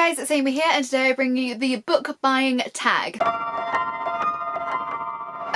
Hi guys, it's Amy here, and today I bring you the book buying tag.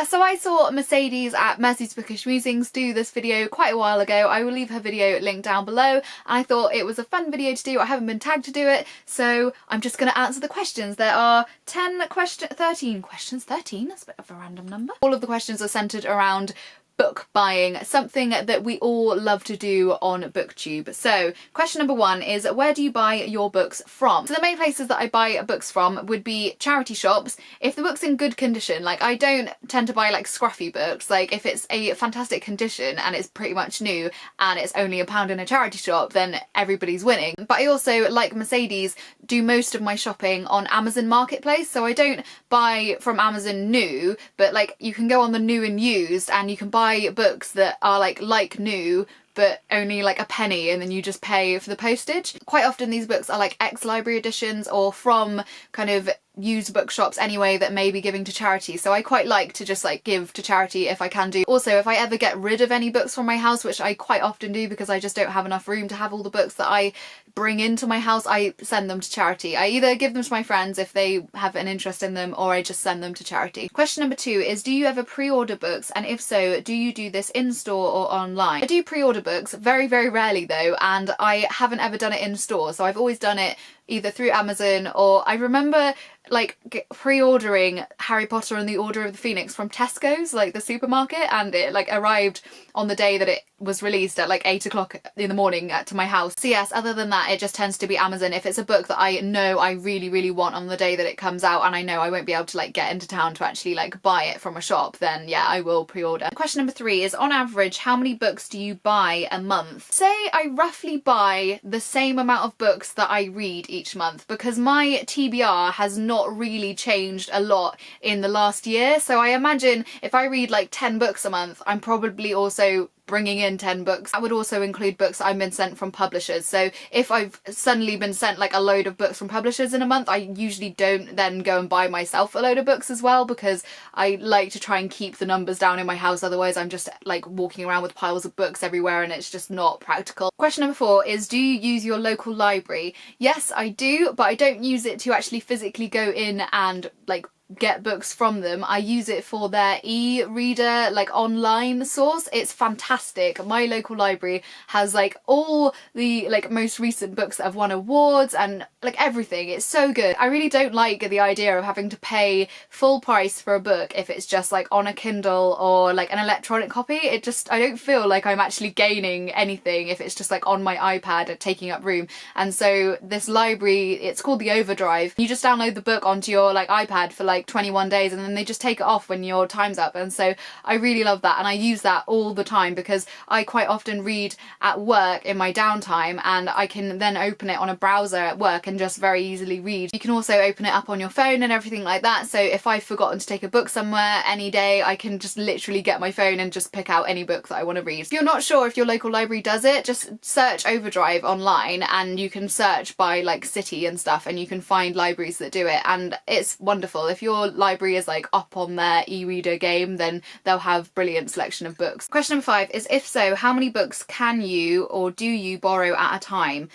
So I saw Mercedes at Mercy's Bookish Musings do this video quite a while ago. I will leave her video linked down below. I thought it was a fun video to do. I haven't been tagged to do it, so I'm just going to answer the questions. There are 13 questions. 13? That's a bit of a random number. All of the questions are centred around book buying, something that we all love to do on BookTube. So question number 1 is, where do you buy your books from? So the main places that I buy books from would be charity shops. If the book's in good condition, like I don't tend to buy like scruffy books, like if it's a fantastic condition and it's pretty much new and it's only £1 in a charity shop, then everybody's winning. But I also, like Mercedes, do most of my shopping on Amazon Marketplace, so I don't buy from Amazon new, but like you can go on the new and used and you can buy books that are like new but only like a penny, and then you just pay for the postage. Quite often these books are like ex-library editions or from kind of used bookshops anyway that may be giving to charity, so I quite like to just like give to charity if I can do. Also, if I ever get rid of any books from my house, which I quite often do because I just don't have enough room to have all the books that I bring into my house, I send them to charity. I either give them to my friends if they have an interest in them, or I just send them to charity. Question number 2 is, do you ever pre-order books, and if so, do you do this in store or online? I do pre-order books, very rarely though, and I haven't ever done it in store, so I've always done it either through Amazon, or I remember like pre-ordering Harry Potter and the Order of the Phoenix from Tesco's, like the supermarket, and it like arrived on the day that it was released at like 8 o'clock in the morning to my house. So yes, other than that, it just tends to be Amazon. If it's a book that I know I really want on the day that it comes out, and I know I won't be able to like get into town to actually like buy it from a shop, then yeah, I will pre-order. Question number 3 is, on average, how many books do you buy a month? Say I roughly buy the same amount of books that I read each month, because my TBR has not really changed a lot in the last year. So I imagine if I read like 10 books a month, I'm probably also bringing in 10 books. That would also include books that I've been sent from publishers. So if I've suddenly been sent like a load of books from publishers in a month, I usually don't then go and buy myself a load of books as well, because I like to try and keep the numbers down in my house. Otherwise I'm just like walking around with piles of books everywhere and it's just not practical. Question number 4 is, do you use your local library? Yes, I do, but I don't use it to actually physically go in and like get books from them. I use it for their e-reader like online source. It's fantastic. My local library has like all the like most recent books that have won awards and like everything. It's so good. I really don't like the idea of having to pay full price for a book if it's just like on a Kindle or like an electronic copy. I don't feel like I'm actually gaining anything if it's just like on my iPad and taking up room. And so this library, it's called the Overdrive. You just download the book onto your like iPad for like 21 days and then they just take it off when your time's up, and so I really love that, and I use that all the time because I quite often read at work in my downtime, and I can then open it on a browser at work and just very easily read. You can also open it up on your phone and everything like that, so if I've forgotten to take a book somewhere any day, I can just literally get my phone and just pick out any book that I want to read. If you're not sure if your local library does it, just search Overdrive online and you can search by like city and stuff and you can find libraries that do it, and it's wonderful. If your library is like up on their e-reader game, then they'll have brilliant selection of books. Question number 5 is, if so, how many books can you or do you borrow at a time?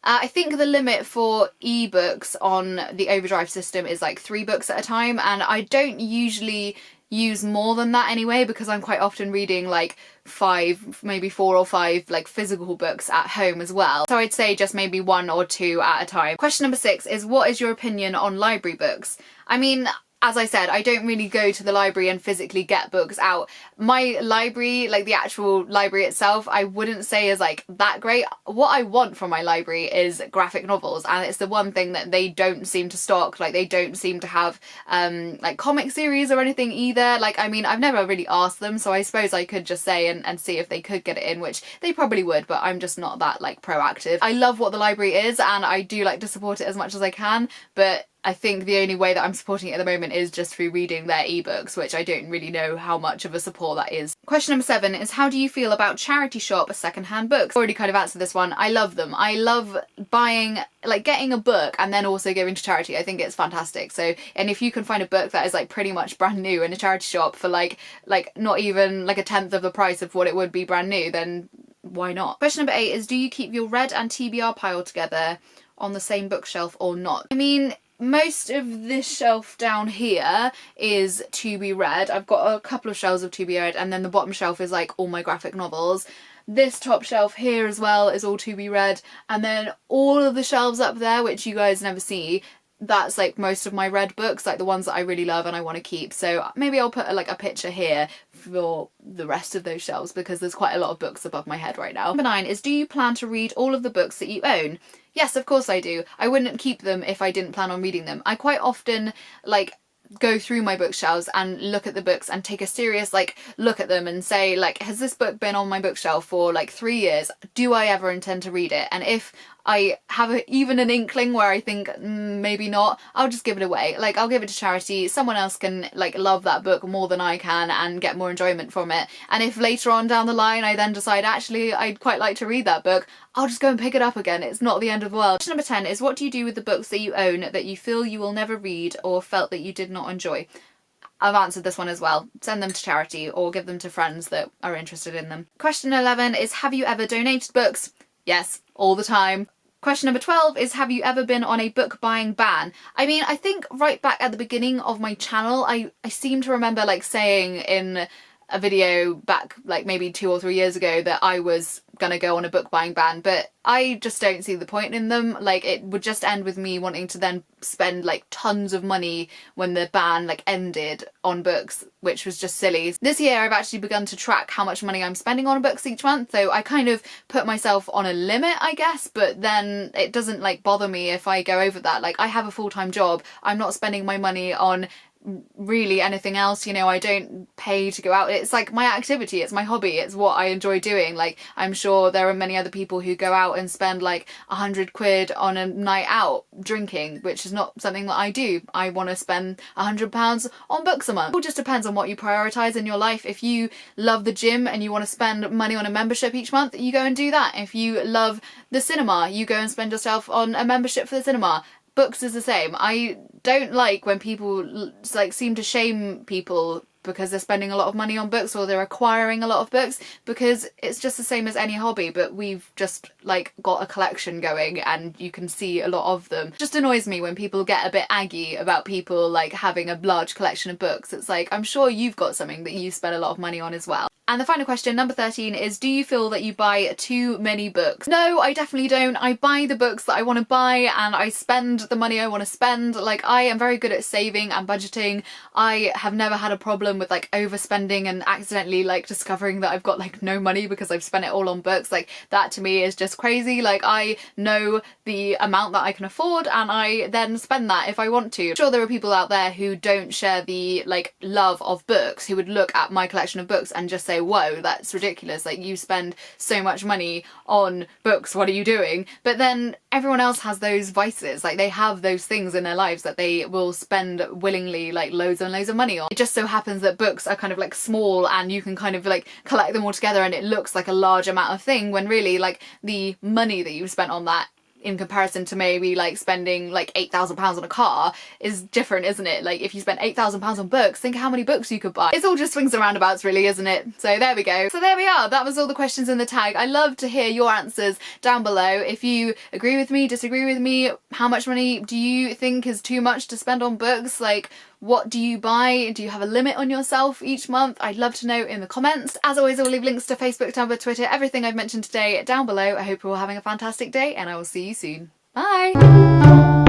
I think the limit for ebooks on the Overdrive system is like 3 books at a time, and I don't usually use more than that anyway, because I'm quite often reading like 5, maybe 4 or 5 like physical books at home as well. So I'd say just maybe 1 or 2 at a time. Question number 6 is, what is your opinion on library books? I mean, as I said, I don't really go to the library and physically get books out. My library, like the actual library itself, I wouldn't say is like that great. What I want from my library is graphic novels, and it's the one thing that they don't seem to stock. Like they don't seem to have like comic series or anything either. Like, I mean, I've never really asked them, so I suppose I could just say and see if they could get it in, which they probably would, but I'm just not that like proactive. I love what the library is and I do like to support it as much as I can, but I think the only way that I'm supporting it at the moment is just through reading their ebooks, which I don't really know how much of a support that is. Question number 7 is, how do you feel about charity shop secondhand books? Already kind of answered this one. I love them. I love buying, like getting a book and then also giving to charity. I think it's fantastic. So, and if you can find a book that is like pretty much brand new in a charity shop for like not even like a tenth of the price of what it would be brand new, then why not? Question number 8 is, do you keep your read and TBR pile together? on the same bookshelf or not. I mean, most of this shelf down here is to be read. I've got a couple of shelves of to be read, and then the bottom shelf is like all my graphic novels. This top shelf here as well is all to be read, and then all of the shelves up there, which you guys never see, that's like most of my read books, like the ones that I really love and I want to keep. So maybe I'll put like a picture here for the rest of those shelves, because there's quite a lot of books above my head right now. Number 9 is, do you plan to read all of the books that you own? Yes, of course I do. I wouldn't keep them if I didn't plan on reading them. I quite often like go through my bookshelves and look at the books and take a serious like look at them and say, like, has this book been on my bookshelf for like 3 years? Do I ever intend to read it? And if I have even an inkling where I think maybe not, I'll just give it away. Like, I'll give it to charity. Someone else can like love that book more than I can and get more enjoyment from it. And if later on down the line I then decide actually I'd quite like to read that book, I'll just go and pick it up again. It's not the end of the world. Question number 10 is, what do you do with the books that you own that you feel you will never read or felt that you did not enjoy? I've answered this one as well. Send them to charity or give them to friends that are interested in them. Question 11 is, have you ever donated books? Yes, all the time. Question number 12 is, have you ever been on a book buying ban? I mean, I think right back at the beginning of my channel, I seem to remember like saying in a video back like maybe 2 or 3 years ago that I was gonna go on a book buying ban, but I just don't see the point in them. Like, it would just end with me wanting to then spend like tons of money when the ban like ended on books, which was just silly. This year I've actually begun to track how much money I'm spending on books each month, so I kind of put myself on a limit, I guess, but then it doesn't like bother me if I go over that. Like, I have a full-time job. I'm not spending my money on really anything else, you know. I don't pay to go out. It's like my activity, it's my hobby, it's what I enjoy doing. Like, I'm sure there are many other people who go out and spend like 100 quid on a night out drinking, which is not something that I do. I want to spend £100 on books a month. It all just depends on what you prioritize in your life. If you love the gym and you want to spend money on a membership each month, you go and do that. If you love the cinema, you go and spend yourself on a membership for the cinema. Books is the same. I don't like when people like seem to shame people because they're spending a lot of money on books or they're acquiring a lot of books, because it's just the same as any hobby, but we've just like got a collection going and you can see a lot of them. It just annoys me when people get a bit aggy about people like having a large collection of books. It's like, I'm sure you've got something that you spend a lot of money on as well. And the final question, number 13, is, do you feel that you buy too many books? No, I definitely don't. I buy the books that I want to buy and I spend the money I want to spend. Like, I am very good at saving and budgeting. I have never had a problem with like overspending and accidentally like discovering that I've got like no money because I've spent it all on books. Like, that to me is just crazy. Like, I know the amount that I can afford and I then spend that if I want to. I'm sure there are people out there who don't share the like love of books, who would look at my collection of books and just say, whoa, that's ridiculous, like, you spend so much money on books, what are you doing? But then everyone else has those vices, like they have those things in their lives that they will spend willingly like loads and loads of money on. It just so happens that books are kind of like small and you can kind of like collect them all together and it looks like a large amount of thing, when really like the money that you've spent on that in comparison to maybe like spending like £8,000 on a car is different, isn't it? Like, if you spent £8,000 on books, think how many books you could buy. It's all just swings and roundabouts really, isn't it? So there we go. So there we are. That was all the questions in the tag. I love to hear your answers down below. If you agree with me, disagree with me, how much money do you think is too much to spend on books? Like, what do you buy? Do you have a limit on yourself each month? I'd love to know in the comments. As always, I'll leave links to Facebook, Tumblr, Twitter, everything I've mentioned today down below. I hope you're all having a fantastic day and I will see you soon. Bye!